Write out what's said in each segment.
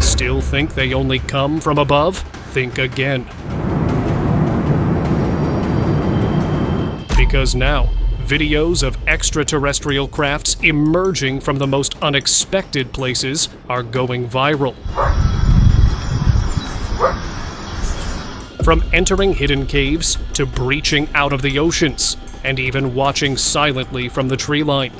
Still think they only come from above? Think again. Because now, videos of extraterrestrial crafts emerging from the most unexpected places are going viral. From entering hidden caves to breaching out of the oceans, and even watching silently from the tree line.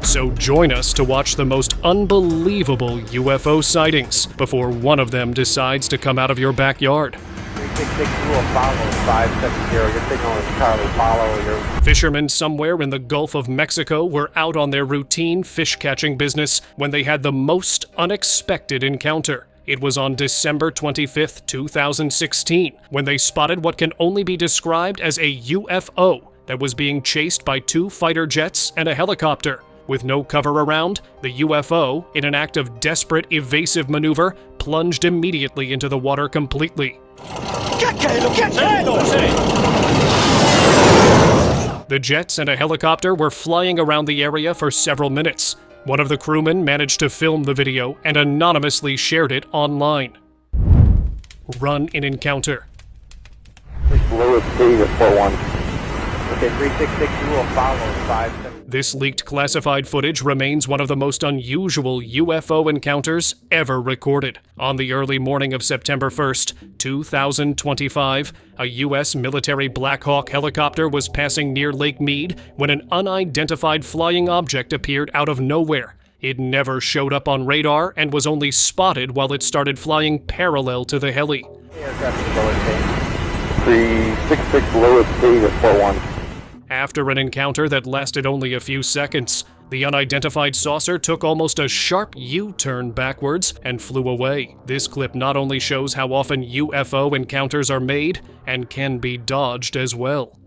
So join us to watch the most unbelievable UFO sightings before one of them decides to come out of your backyard. 366 follow 570, your signal is Charlie, follow your... Fishermen somewhere in the Gulf of Mexico were out on their routine fish-catching business when they had the most unexpected encounter. It was on December 25th, 2016, when they spotted what can only be described as a UFO that was being chased by 2 fighter jets and a helicopter. With no cover around, the UFO, in an act of desperate evasive maneuver, plunged immediately into the water completely. The jets and a helicopter were flying around the area for several minutes. One of the crewmen managed to film the video and anonymously shared it online. Run in encounter. Lewis T to 41. Okay, 366 follow 570. This leaked classified footage remains one of the most unusual UFO encounters ever recorded. On the early morning of September 1st, 2025, a U.S. military Black Hawk helicopter was passing near Lake Mead when an unidentified flying object appeared out of nowhere. It never showed up on radar and was only spotted while it started flying parallel to the heli. Aircraft is Lewis T. 366 Lewis T to 41. After an encounter that lasted only a few seconds, the unidentified saucer took almost a sharp U-turn backwards and flew away. This clip not only shows how often UFO encounters are made, and can be dodged as well.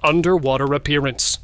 Underwater appearance.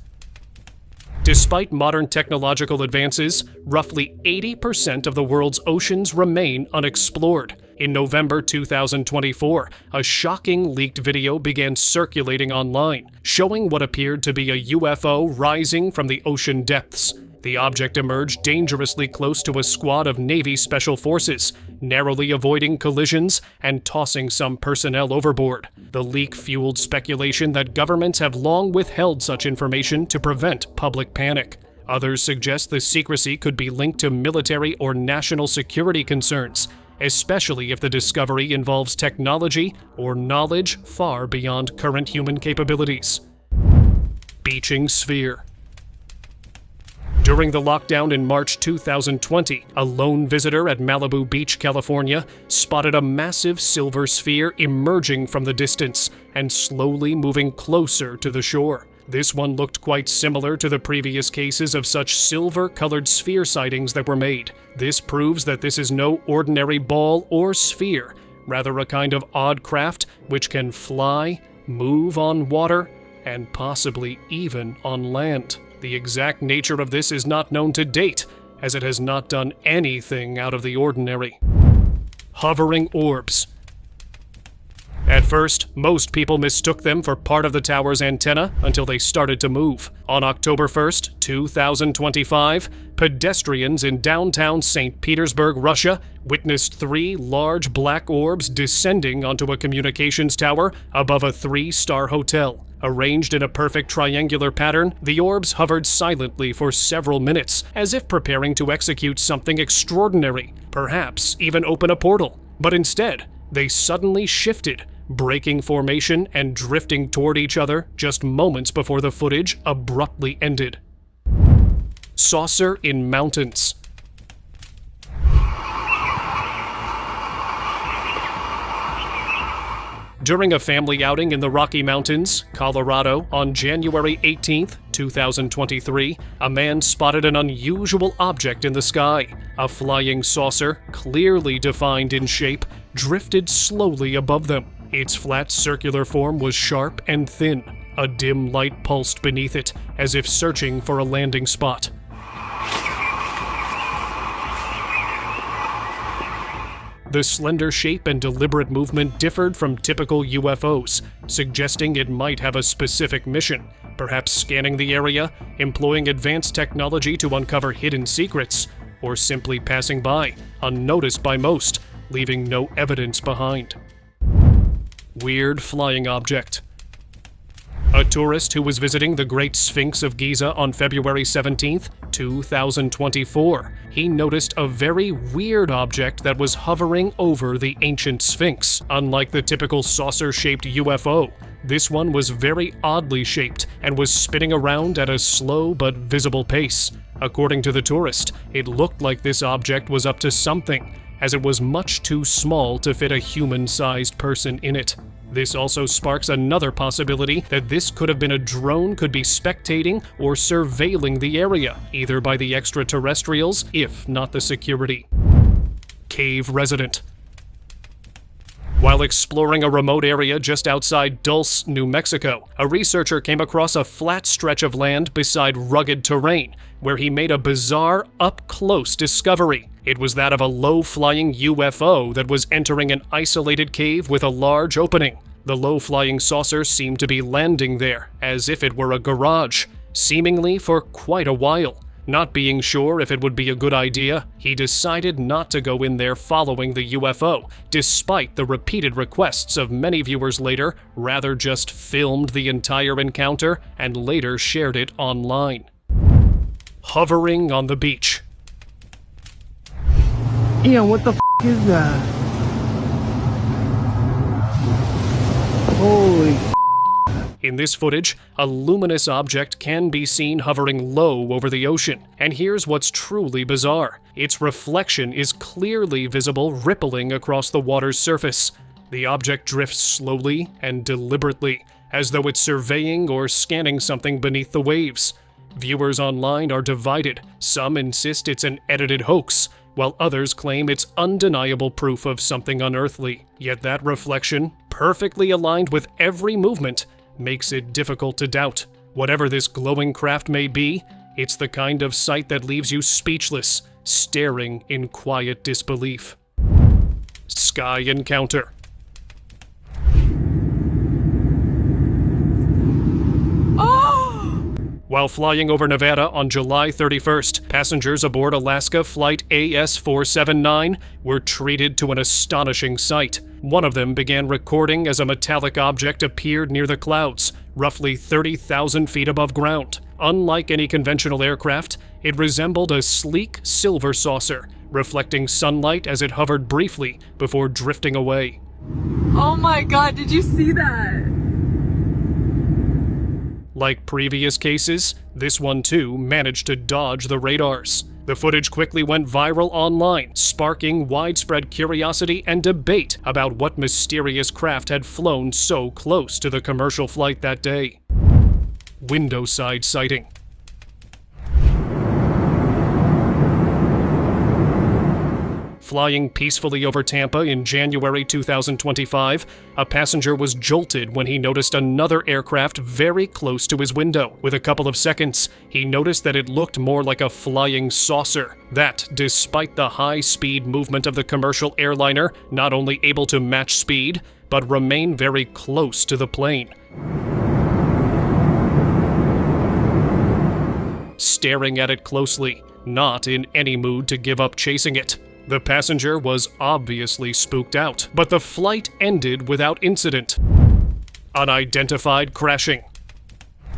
Despite modern technological advances, roughly 80% of the world's oceans remain unexplored. In November 2024, a shocking leaked video began circulating online, showing what appeared to be a UFO rising from the ocean depths. The object emerged dangerously close to a squad of Navy Special Forces, narrowly avoiding collisions and tossing some personnel overboard. The leak fueled speculation that governments have long withheld such information to prevent public panic. Others suggest the secrecy could be linked to military or national security concerns, especially if the discovery involves technology or knowledge far beyond current human capabilities. Beaching sphere. During the lockdown in March 2020, a lone visitor at Malibu Beach, California, spotted a massive silver sphere emerging from the distance and slowly moving closer to the shore. This one looked quite similar to the previous cases of such silver-colored sphere sightings that were made. This proves that this is no ordinary ball or sphere, rather a kind of odd craft which can fly, move on water, and possibly even on land. The exact nature of this is not known to date, as it has not done anything out of the ordinary. Hovering orbs. At first, most people mistook them for part of the tower's antenna until they started to move. On October 1st, 2025, pedestrians in downtown St. Petersburg, Russia, witnessed 3 large black orbs descending onto a communications tower above a 3-star hotel. Arranged in a perfect triangular pattern, the orbs hovered silently for several minutes, as if preparing to execute something extraordinary, perhaps even open a portal. But instead, they suddenly shifted, breaking formation and drifting toward each other just moments before the footage abruptly ended. Saucer in mountains. During a family outing in the Rocky Mountains, Colorado, on January 18, 2023, a man spotted an unusual object in the sky. A flying saucer, clearly defined in shape, drifted slowly above them. Its flat circular form was sharp and thin. A dim light pulsed beneath it, as if searching for a landing spot. The slender shape and deliberate movement differed from typical UFOs, suggesting it might have a specific mission, perhaps scanning the area, employing advanced technology to uncover hidden secrets, or simply passing by, unnoticed by most, leaving no evidence behind. Weird flying object. A tourist who was visiting the Great Sphinx of Giza on February 17, 2024. He noticed a very weird object that was hovering over the ancient Sphinx. Unlike the typical saucer-shaped UFO, this one was very oddly shaped and was spinning around at a slow but visible pace. According to the tourist, it looked like this object was up to something, as it was much too small to fit a human-sized person in it. This also sparks another possibility that this could have been a drone could be spectating or surveilling the area, either by the extraterrestrials, if not the security. Cave resident. While exploring a remote area just outside Dulce, New Mexico, a researcher came across a flat stretch of land beside rugged terrain, where he made a bizarre, up-close discovery. It was that of a low-flying UFO that was entering an isolated cave with a large opening. The low-flying saucer seemed to be landing there, as if it were a garage, seemingly for quite a while. Not being sure if it would be a good idea, he decided not to go in there following the UFO, despite the repeated requests of many viewers later, rather just filmed the entire encounter and later shared it online. Hovering on the beach. Yeah, what the is that? Holy. In this footage, a luminous object can be seen hovering low over the ocean, and here's what's truly bizarre. Its reflection is clearly visible rippling across the water's surface. The object drifts slowly and deliberately, as though it's surveying or scanning something beneath the waves. Viewers online are divided. Some insist it's an edited hoax, while others claim it's undeniable proof of something unearthly. Yet that reflection, perfectly aligned with every movement, makes it difficult to doubt. Whatever this glowing craft may be, it's the kind of sight that leaves you speechless, staring in quiet disbelief. Sky encounter. While flying over Nevada on July 31st, passengers aboard Alaska Flight AS-479 were treated to an astonishing sight. One of them began recording as a metallic object appeared near the clouds, roughly 30,000 feet above ground. Unlike any conventional aircraft, it resembled a sleek silver saucer, reflecting sunlight as it hovered briefly before drifting away. Oh my god, did you see that? Like previous cases, this one too managed to dodge the radars. The footage quickly went viral online, sparking widespread curiosity and debate about what mysterious craft had flown so close to the commercial flight that day. Windowside sighting. Flying peacefully over Tampa in January 2025, a passenger was jolted when he noticed another aircraft very close to his window. With a couple of seconds, he noticed that it looked more like a flying saucer. That, despite the high-speed movement of the commercial airliner, not only able to match speed, but remain very close to the plane. Staring at it closely, not in any mood to give up chasing it. The passenger was obviously spooked out, but the flight ended without incident. Unidentified crashing.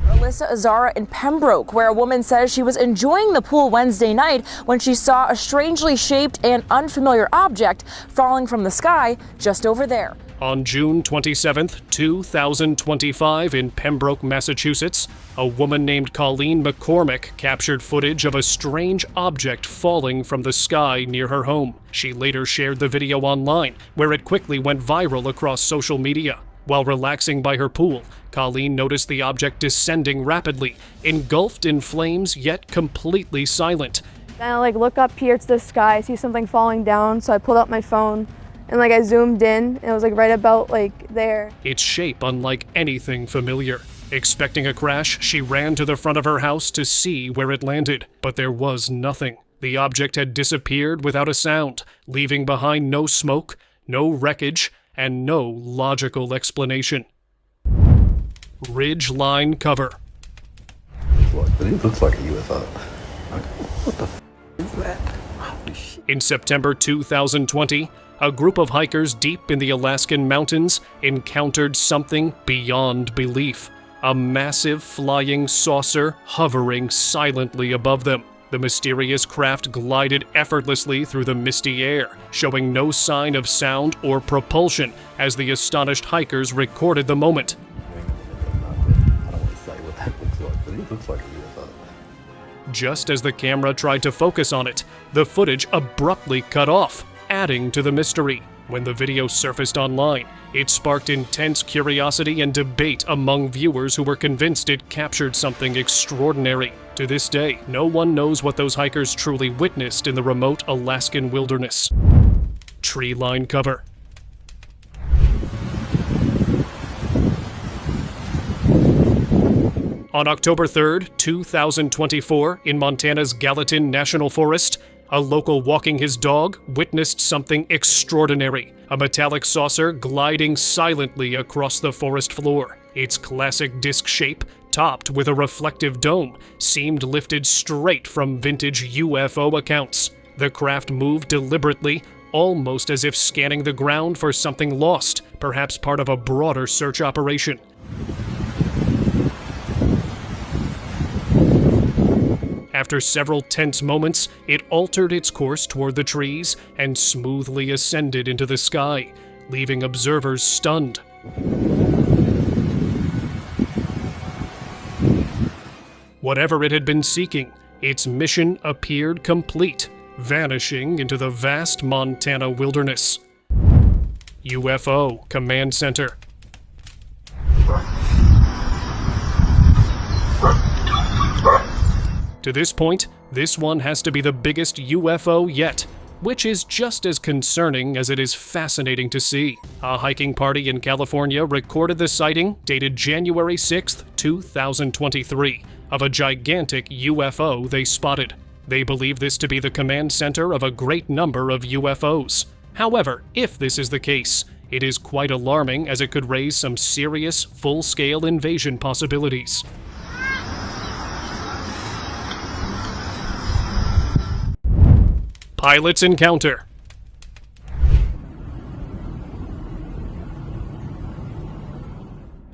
Alyssa Azara in Pembroke, where a woman says she was enjoying the pool Wednesday night when she saw a strangely shaped and unfamiliar object falling from the sky just over there. On June 27, 2025, in Pembroke, Massachusetts, a woman named Colleen McCormick captured footage of a strange object falling from the sky near her home. She later shared the video online, where it quickly went viral across social media. While relaxing by her pool, Colleen noticed the object descending rapidly, engulfed in flames yet completely silent. And I look up here to the sky, I see something falling down, so I pulled out my phone and I zoomed in, and it was right about there. Its shape unlike anything familiar. Expecting a crash, she ran to the front of her house to see where it landed, but there was nothing. The object had disappeared without a sound, leaving behind no smoke, no wreckage, and no logical explanation. Ridge line cover. It looks like a UFO. What the f is that? Holy shit. In September 2020, a group of hikers deep in the Alaskan mountains encountered something beyond belief. A massive flying saucer hovering silently above them. The mysterious craft glided effortlessly through the misty air, showing no sign of sound or propulsion as the astonished hikers recorded the moment. I don't want to say what that looks like, but it looks like a UFO. Just as the camera tried to focus on it, the footage abruptly cut off, adding to the mystery. When the video surfaced online, it sparked intense curiosity and debate among viewers who were convinced it captured something extraordinary. To this day, no one knows what those hikers truly witnessed in the remote Alaskan wilderness. Tree line cover. On October 3rd, 2024, in Montana's Gallatin National Forest, a local walking his dog witnessed something extraordinary. A metallic saucer gliding silently across the forest floor. Its classic disc shape, topped with a reflective dome, seemed lifted straight from vintage UFO accounts. The craft moved deliberately, almost as if scanning the ground for something lost, perhaps part of a broader search operation. After several tense moments, it altered its course toward the trees and smoothly ascended into the sky, leaving observers stunned. Whatever it had been seeking, its mission appeared complete, vanishing into the vast Montana wilderness. UFO Command Center. To this point, this one has to be the biggest UFO yet, which is just as concerning as it is fascinating to see. A hiking party in California recorded the sighting, dated January 6, 2023, of a gigantic UFO they spotted. They believe this to be the command center of a great number of UFOs. However, if this is the case, it is quite alarming as it could raise some serious, full-scale invasion possibilities. Pilot's encounter.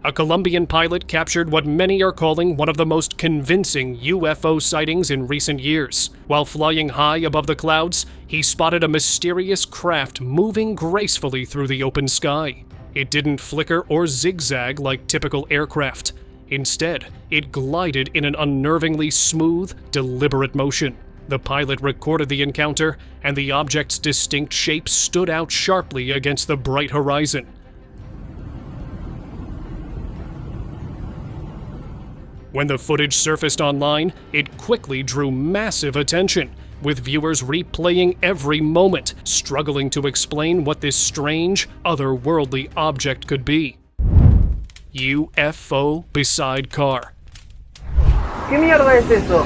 A Colombian pilot captured what many are calling one of the most convincing UFO sightings in recent years. While flying high above the clouds, he spotted a mysterious craft moving gracefully through the open sky. It didn't flicker or zigzag like typical aircraft. Instead, it glided in an unnervingly smooth, deliberate motion. The pilot recorded the encounter, and the object's distinct shape stood out sharply against the bright horizon. When the footage surfaced online, it quickly drew massive attention, with viewers replaying every moment, struggling to explain what this strange, otherworldly object could be. UFO beside car. ¿Qué mierda es eso?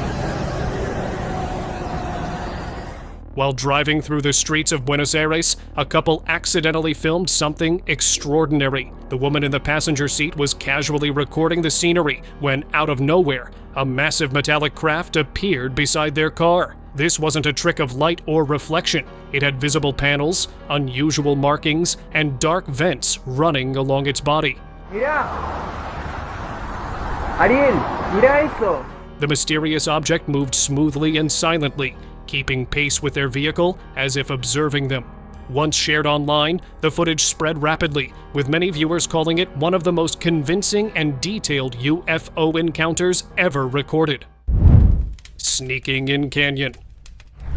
While driving through the streets of Buenos Aires, a couple accidentally filmed something extraordinary. The woman in the passenger seat was casually recording the scenery when, out of nowhere, a massive metallic craft appeared beside their car. This wasn't a trick of light or reflection. It had visible panels, unusual markings, and dark vents running along its body. Mira. Ariel, mira eso. The mysterious object moved smoothly and silently, keeping pace with their vehicle as if observing them. Once shared online, the footage spread rapidly, with many viewers calling it one of the most convincing and detailed UFO encounters ever recorded. Sneaking in canyon.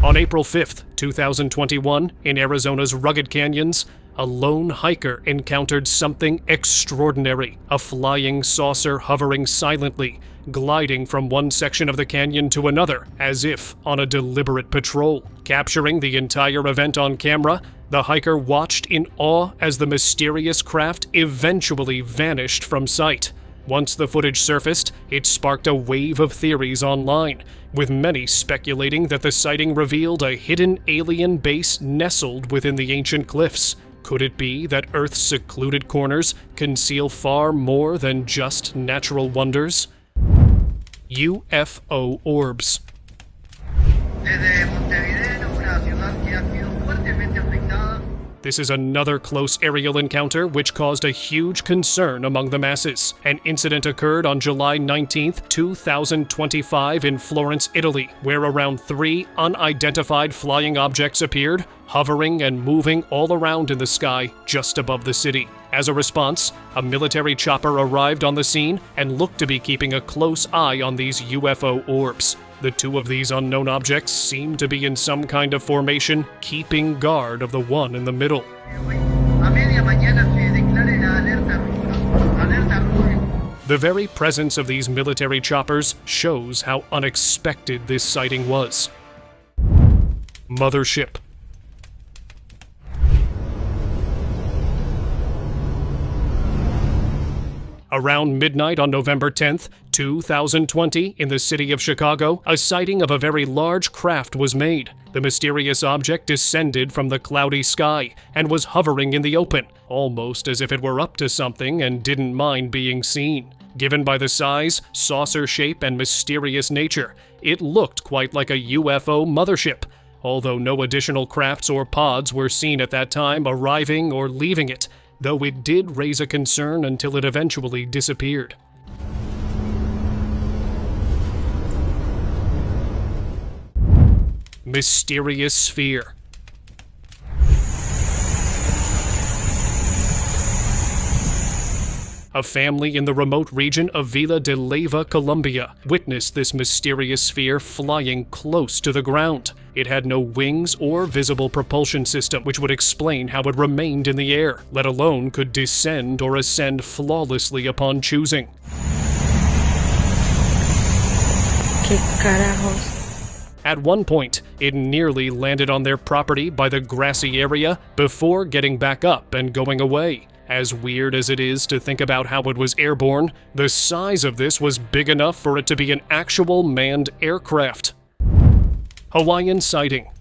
On April 5th, 2021, in Arizona's rugged canyons, a lone hiker encountered something extraordinary, a flying saucer hovering silently, gliding from one section of the canyon to another, as if on a deliberate patrol. Capturing the entire event on camera, the hiker watched in awe as the mysterious craft eventually vanished from sight. Once the footage surfaced, it sparked a wave of theories online, with many speculating that the sighting revealed a hidden alien base nestled within the ancient cliffs. Could it be that Earth's secluded corners conceal far more than just natural wonders? UFO orbs. This is another close aerial encounter which caused a huge concern among the masses. An incident occurred on July 19, 2025 in Florence, Italy, where around 3 unidentified flying objects appeared, hovering and moving all around in the sky just above the city. As a response, a military chopper arrived on the scene and looked to be keeping a close eye on these UFO orbs. The 2 of these unknown objects seem to be in some kind of formation, keeping guard of the one in the middle. The very presence of these military choppers shows how unexpected this sighting was. Mothership. Around midnight on November 10th, 2020, in the city of Chicago, a sighting of a very large craft was made. The mysterious object descended from the cloudy sky and was hovering in the open, almost as if it were up to something and didn't mind being seen. Given by the size, saucer shape, and mysterious nature, it looked quite like a UFO mothership, although no additional crafts or pods were seen at that time arriving or leaving it, though it did raise a concern until it eventually disappeared. Mysterious sphere. A family in the remote region of Villa de Leyva, Colombia, witnessed this mysterious sphere flying close to the ground. It had no wings or visible propulsion system, which would explain how it remained in the air, let alone could descend or ascend flawlessly upon choosing. ¿Qué carajos? At one point, it nearly landed on their property by the grassy area before getting back up and going away. As weird as it is to think about how it was airborne, the size of this was big enough for it to be an actual manned aircraft. Hawaiian sighting.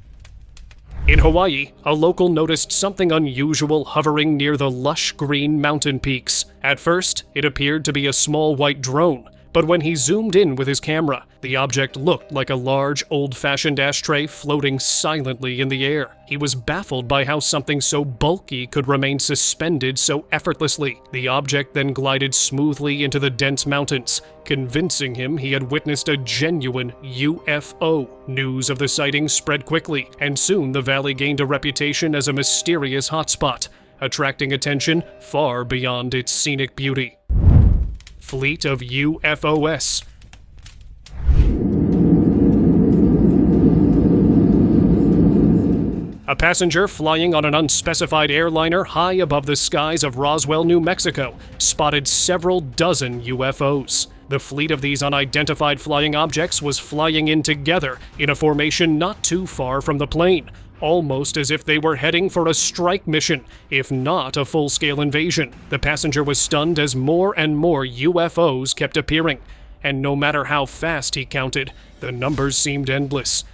In Hawaii, a local noticed something unusual hovering near the lush green mountain peaks. At first, it appeared to be a small white drone, but when he zoomed in with his camera, the object looked like a large, old-fashioned ashtray floating silently in the air. He was baffled by how something so bulky could remain suspended so effortlessly. The object then glided smoothly into the dense mountains, convincing him he had witnessed a genuine UFO. News of the sighting spread quickly, and soon the valley gained a reputation as a mysterious hotspot, attracting attention far beyond its scenic beauty. Fleet of UFOs. A passenger flying on an unspecified airliner high above the skies of Roswell, New Mexico, spotted several dozen UFOs. The fleet of these unidentified flying objects was flying in together in a formation not too far from the plane, almost as if they were heading for a strike mission, if not a full-scale invasion. The passenger was stunned as more and more UFOs kept appearing, and no matter how fast he counted, the numbers seemed endless.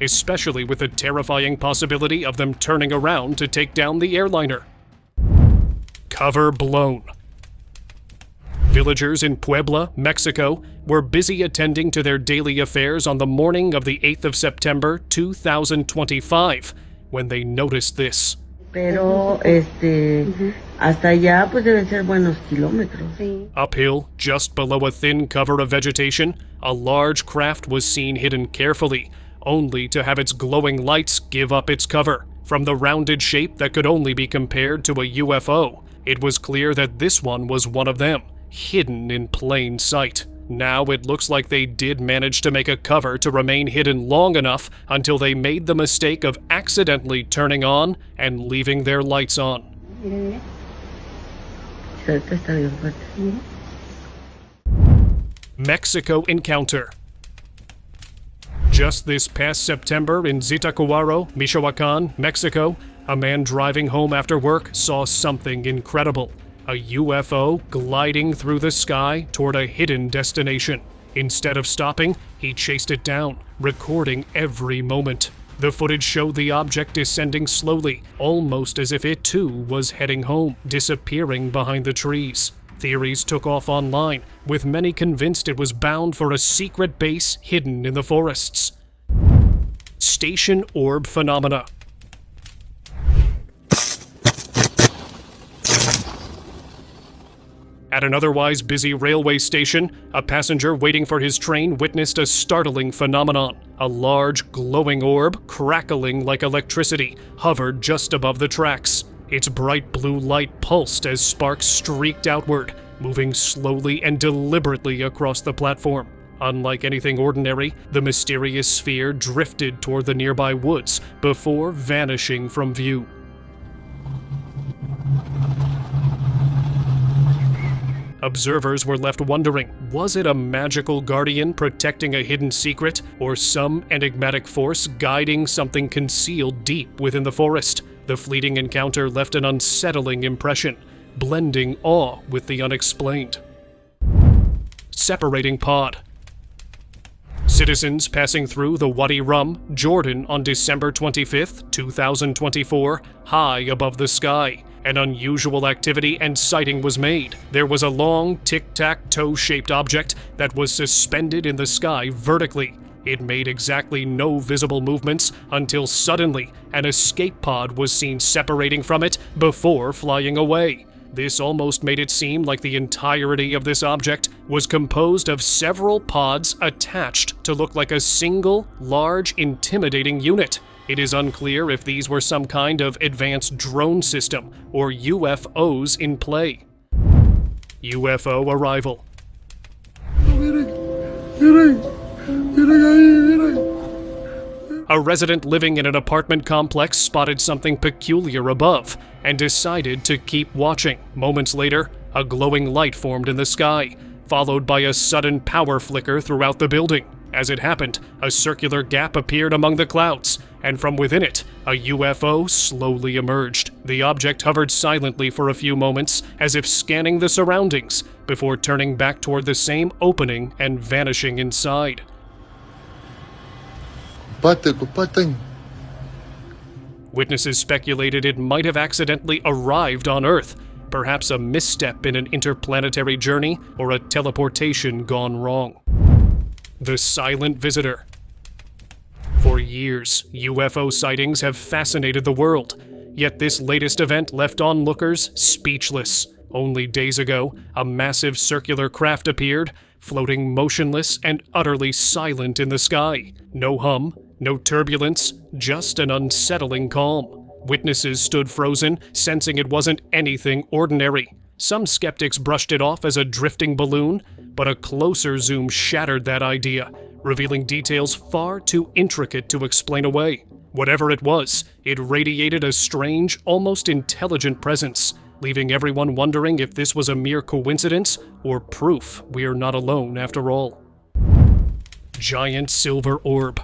Especially with the terrifying possibility of them turning around to take down the airliner. Cover blown. Villagers in Puebla, Mexico, were busy attending to their daily affairs on the morning of the 8th of September, 2025, when they noticed this. Pero, hasta allá, pues deben ser buenos kilómetros. Uphill, just below a thin cover of vegetation, a large craft was seen hidden carefully, only to have its glowing lights give up its cover. From the rounded shape that could only be compared to a UFO, it was clear that this one was one of them, hidden in plain sight. Now it looks like they did manage to make a cover to remain hidden long enough until they made the mistake of accidentally turning on and leaving their lights on. Mexico encounter. Just this past September in Zitácuaro, Michoacán, Mexico, A man driving home after work saw something incredible. A UFO gliding through the sky toward a hidden destination. Instead of stopping, he chased it down, recording every moment. The footage showed the object descending slowly, almost as if it too was heading home, disappearing behind the trees. Theories took off online, with many convinced it was bound for a secret base hidden in the forests. Station orb phenomena. At an otherwise busy railway station, a passenger waiting for his train witnessed a startling phenomenon. A large, glowing orb, crackling like electricity, hovered just above the tracks. Its bright blue light pulsed as sparks streaked outward, moving slowly and deliberately across the platform. Unlike anything ordinary, the mysterious sphere drifted toward the nearby woods before vanishing from view. Observers were left wondering, was it a magical guardian protecting a hidden secret, or some enigmatic force guiding something concealed deep within the forest? The fleeting encounter left an unsettling impression, blending awe with the unexplained. Separating pod. Citizens passing through the Wadi Rum, Jordan on December 25, 2024, high above the sky. An unusual activity and sighting was made. There was a long, tic-tac-toe-shaped object that was suspended in the sky vertically. It made exactly no visible movements until suddenly an escape pod was seen separating from it before flying away. This almost made it seem like the entirety of this object was composed of several pods attached to look like a single, large, intimidating unit. It is unclear if these were some kind of advanced drone system or UFOs in play. UFO arrival. A resident living in an apartment complex spotted something peculiar above and decided to keep watching. Moments later, a glowing light formed in the sky, followed by a sudden power flicker throughout the building. As it happened, a circular gap appeared among the clouds, and from within it, a UFO slowly emerged. The object hovered silently for a few moments, as if scanning the surroundings, before turning back toward the same opening and vanishing inside. Witnesses speculated it might have accidentally arrived on Earth, perhaps a misstep in an interplanetary journey or a teleportation gone wrong. The silent visitor. For years, UFO sightings have fascinated the world, yet this latest event left onlookers speechless. Only days ago, a massive circular craft appeared, floating motionless and utterly silent in the sky. No hum, no turbulence, just an unsettling calm. Witnesses stood frozen, sensing it wasn't anything ordinary. Some skeptics brushed it off as a drifting balloon, but a closer zoom shattered that idea, revealing details far too intricate to explain away. Whatever it was, it radiated a strange, almost intelligent presence, leaving everyone wondering if this was a mere coincidence or proof we're not alone after all. Giant silver orb.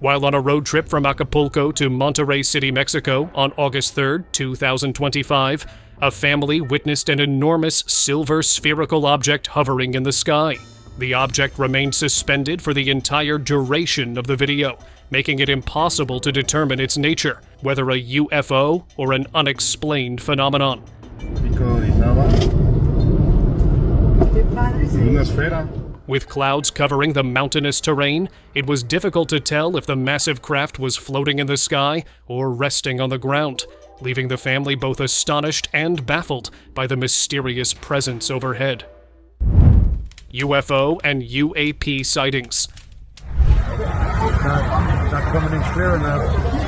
While on a road trip from Acapulco to Monterrey City, Mexico on August 3, 2025, a family witnessed an enormous silver spherical object hovering in the sky. The object remained suspended for the entire duration of the video, making it impossible to determine its nature, whether a UFO or an unexplained phenomenon. With clouds covering the mountainous terrain, it was difficult to tell if the massive craft was floating in the sky or resting on the ground, leaving the family both astonished and baffled by the mysterious presence overhead. UFO and UAP sightings. Not coming in clear enough.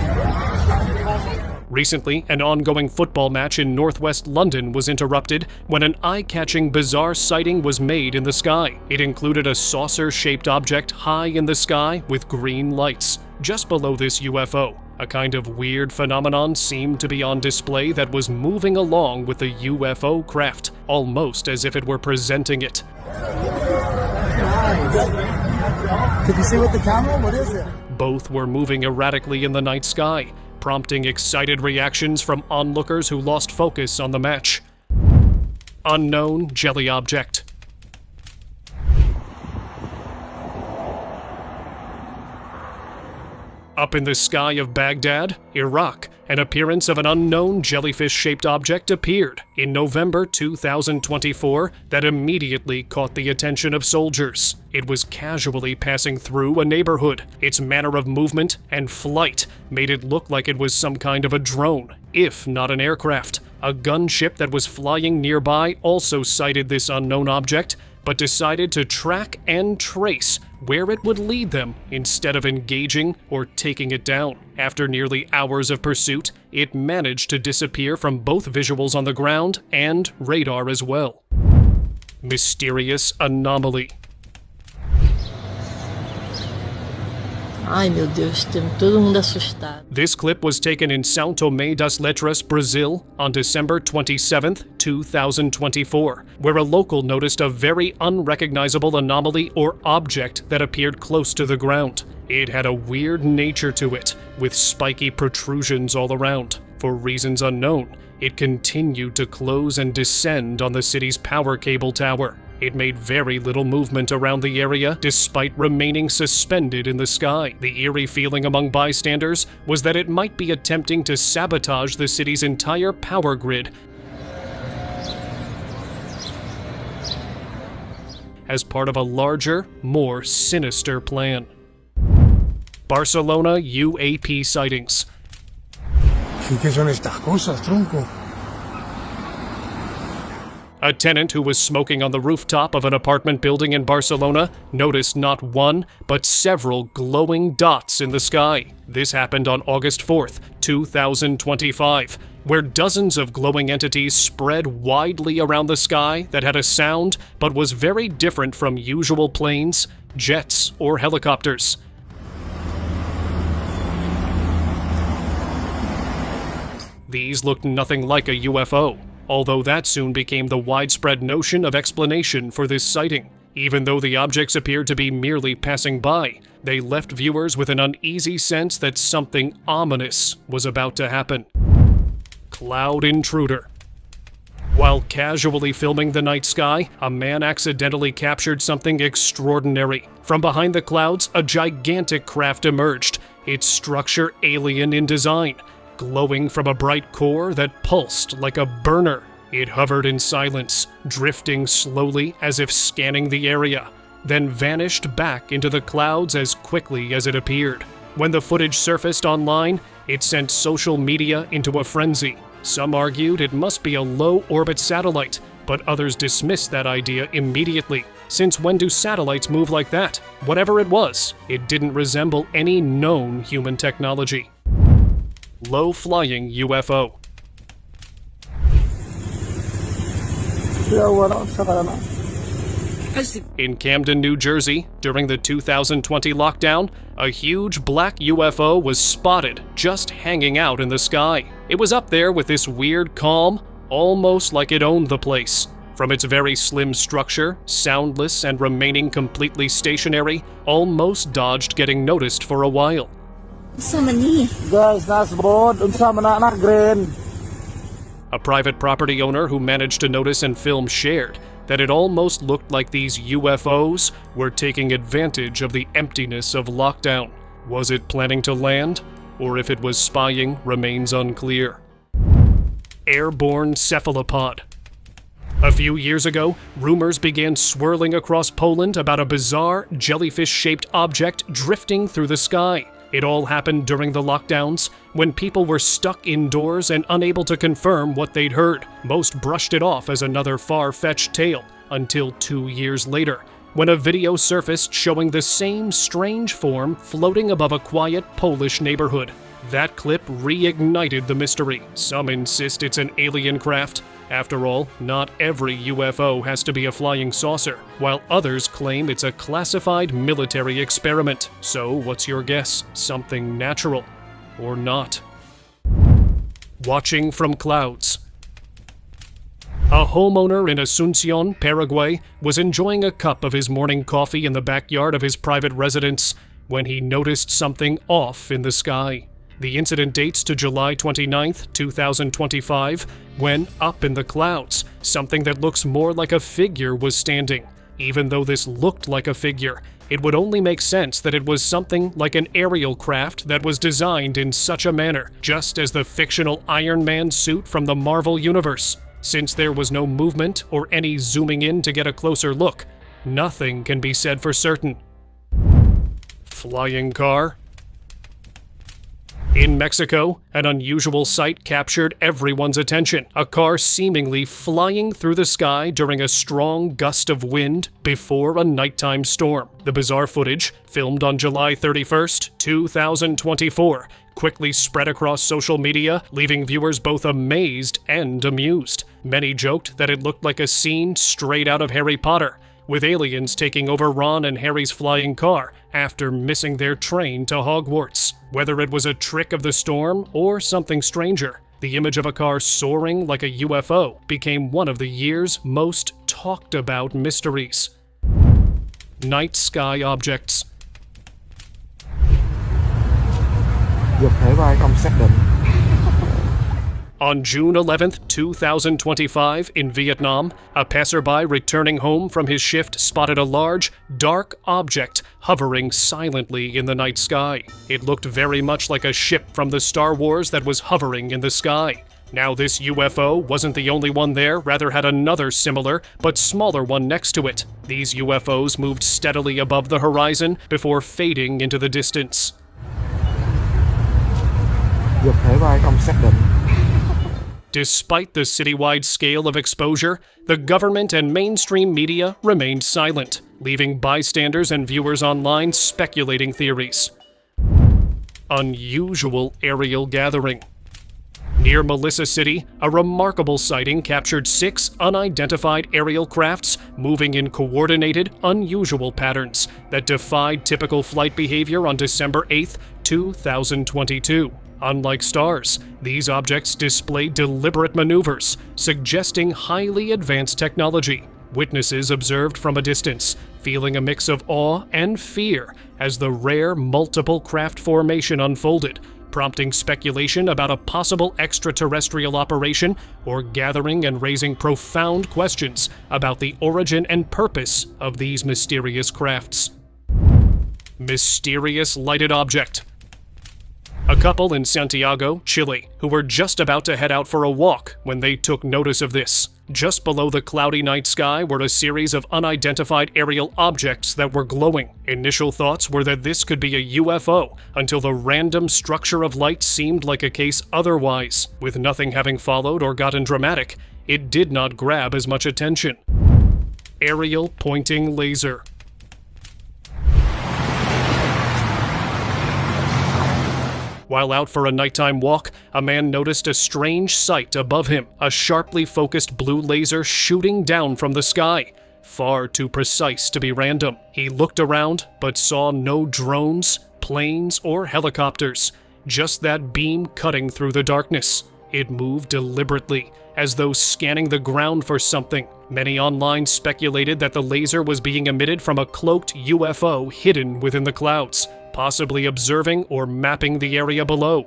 Recently, an ongoing football match in northwest London was interrupted when an eye-catching bizarre sighting was made in the sky. It included a saucer-shaped object high in the sky with green lights. Just below this UFO, a kind of weird phenomenon seemed to be on display that was moving along with the UFO craft, almost as if it were presenting it. Can you see with the camera? What is it? Both were moving erratically in the night sky, prompting excited reactions from onlookers who lost focus on the match. Unknown jelly object. Up in the sky of Baghdad, Iraq, an appearance of an unknown jellyfish-shaped object appeared in November 2024 that immediately caught the attention of soldiers. It was casually passing through a neighborhood. Its manner of movement and flight made it look like it was some kind of a drone, if not an aircraft. A gunship that was flying nearby also sighted this unknown object, but decided to track and trace where it would lead them instead of engaging or taking it down. After nearly hours of pursuit, it managed to disappear from both visuals on the ground and radar as well. Mysterious anomaly. Ai meu Deus, tem todo mundo assustado. This clip was taken in São Tomé das Letras, Brazil, on December 27, 2024, where a local noticed a very unrecognizable anomaly or object that appeared close to the ground. It had a weird nature to it, with spiky protrusions all around. For reasons unknown, it continued to close and descend on the city's power cable tower. It made very little movement around the area despite remaining suspended in the sky. The eerie feeling among bystanders was that it might be attempting to sabotage the city's entire power grid as part of a larger, more sinister plan. Barcelona UAP sightings. ¿Qué son estas cosas, tronco? A tenant who was smoking on the rooftop of an apartment building in Barcelona noticed not one, but several glowing dots in the sky. This happened on August 4th, 2025, where dozens of glowing entities spread widely around the sky that had a sound but was very different from usual planes, jets, or helicopters. These looked nothing like a UFO, although that soon became the widespread notion of explanation for this sighting. Even though the objects appeared to be merely passing by, they left viewers with an uneasy sense that something ominous was about to happen. Cloud intruder. While casually filming the night sky, a man accidentally captured something extraordinary. From behind the clouds, a gigantic craft emerged, its structure alien in design, glowing from a bright core that pulsed like a burner. It hovered in silence, drifting slowly as if scanning the area, then vanished back into the clouds as quickly as it appeared. When the footage surfaced online, it sent social media into a frenzy. Some argued it must be a low-orbit satellite, but others dismissed that idea immediately, since when do satellites move like that? Whatever it was, it didn't resemble any known human technology. Low-flying UFO. In Camden, New Jersey, during the 2020 lockdown, a huge black UFO was spotted just hanging out in the sky. It was up there with this weird calm, almost like it owned the place. From its very slim structure, soundless and remaining completely stationary, almost dodged getting noticed for a while. A private property owner who managed to notice and film shared that it almost looked like these UFOs were taking advantage of the emptiness of lockdown. Was it planning to land, or if it was spying remains unclear. Airborne cephalopod. A few years ago, rumors began swirling across Poland about a bizarre jellyfish-shaped object drifting through the sky. It all happened during the lockdowns, when people were stuck indoors and unable to confirm what they'd heard. Most brushed it off as another far-fetched tale, until 2 years later, when a video surfaced showing the same strange form floating above a quiet Polish neighborhood. That clip reignited the mystery. Some insist it's an alien craft. After all, not every UFO has to be a flying saucer, while others claim it's a classified military experiment. So what's your guess? Something natural or not? Watching from clouds. A homeowner in Asunción, Paraguay, was enjoying a cup of his morning coffee in the backyard of his private residence when he noticed something off in the sky. The incident dates to July 29, 2025, when, up in the clouds, something that looks more like a figure was standing. Even though this looked like a figure, it would only make sense that it was something like an aerial craft that was designed in such a manner, just as the fictional Iron Man suit from the Marvel Universe. Since there was no movement or any zooming in to get a closer look, nothing can be said for certain. Flying car? In Mexico, an unusual sight captured everyone's attention. A car seemingly flying through the sky during a strong gust of wind before a nighttime storm. The bizarre footage, filmed on July 31st, 2024, quickly spread across social media, leaving viewers both amazed and amused. Many joked that it looked like a scene straight out of Harry Potter, with aliens taking over Ron and Harry's flying car after missing their train to Hogwarts. Whether it was a trick of the storm or something stranger, the image of a car soaring like a UFO became one of the year's most talked about mysteries. Night sky objects. Vật thể bay không xác định. On June 11, 2025, in Vietnam, a passerby returning home from his shift spotted a large, dark object hovering silently in the night sky. It looked very much like a ship from the Star Wars that was hovering in the sky. Now, this UFO wasn't the only one there, rather had another similar, but smaller one next to it. These UFOs moved steadily above the horizon before fading into the distance. Vật thể bay không xác định. Despite the citywide scale of exposure, the government and mainstream media remained silent, leaving bystanders and viewers online speculating theories. Unusual aerial gathering. Near Melissa City, a remarkable sighting captured 6 unidentified aerial crafts moving in coordinated, unusual patterns that defied typical flight behavior on December 8, 2022. Unlike stars, these objects display deliberate maneuvers, suggesting highly advanced technology. Witnesses observed from a distance, feeling a mix of awe and fear as the rare multiple craft formation unfolded, prompting speculation about a possible extraterrestrial operation or gathering and raising profound questions about the origin and purpose of these mysterious crafts. Mysterious lighted object. A couple in Santiago, Chile, who were just about to head out for a walk when they took notice of this. Just below the cloudy night sky were a series of unidentified aerial objects that were glowing. Initial thoughts were that this could be a UFO, until the random structure of light seemed like a case otherwise. With nothing having followed or gotten dramatic, it did not grab as much attention. Aerial pointing laser. While out for a nighttime walk, a man noticed a strange sight above him, a sharply focused blue laser shooting down from the sky. Far too precise to be random. He looked around, but saw no drones, planes, or helicopters. Just that beam cutting through the darkness. It moved deliberately, as though scanning the ground for something. Many online speculated that the laser was being emitted from a cloaked UFO hidden within the clouds, possibly observing or mapping the area below.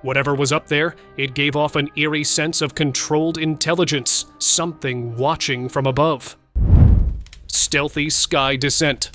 Whatever was up there, it gave off an eerie sense of controlled intelligence, something watching from above. Stealthy sky descent.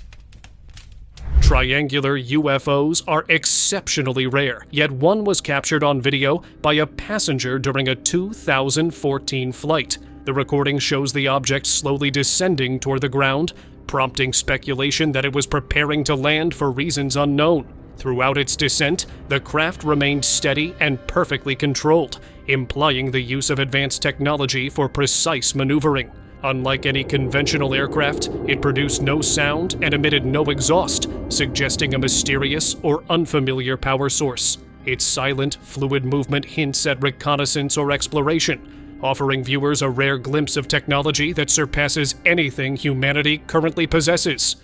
Triangular UFOs are exceptionally rare, yet one was captured on video by a passenger during a 2014 flight. The recording shows the object slowly descending toward the ground, prompting speculation that it was preparing to land for reasons unknown. Throughout its descent, the craft remained steady and perfectly controlled, implying the use of advanced technology for precise maneuvering. Unlike any conventional aircraft, it produced no sound and emitted no exhaust, suggesting a mysterious or unfamiliar power source. Its silent, fluid movement hints at reconnaissance or exploration, offering viewers a rare glimpse of technology that surpasses anything humanity currently possesses.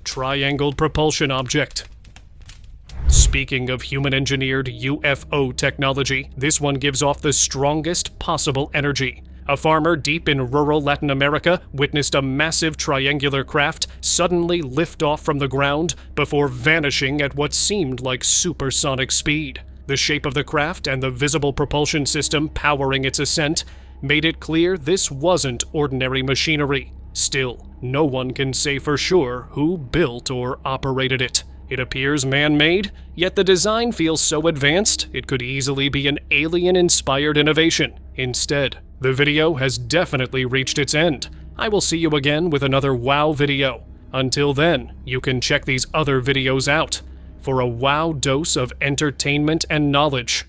Triangled propulsion object. Speaking of human-engineered UFO technology, this one gives off the strongest possible energy. A farmer deep in rural Latin America witnessed a massive triangular craft suddenly lift off from the ground before vanishing at what seemed like supersonic speed. The shape of the craft and the visible propulsion system powering its ascent made it clear this wasn't ordinary machinery. Still, no one can say for sure who built or operated it. It appears man-made, yet the design feels so advanced it could easily be an alien-inspired innovation. Instead, the video has definitely reached its end. I will see you again with another WOW video. Until then, you can check these other videos out for a WOW dose of entertainment and knowledge.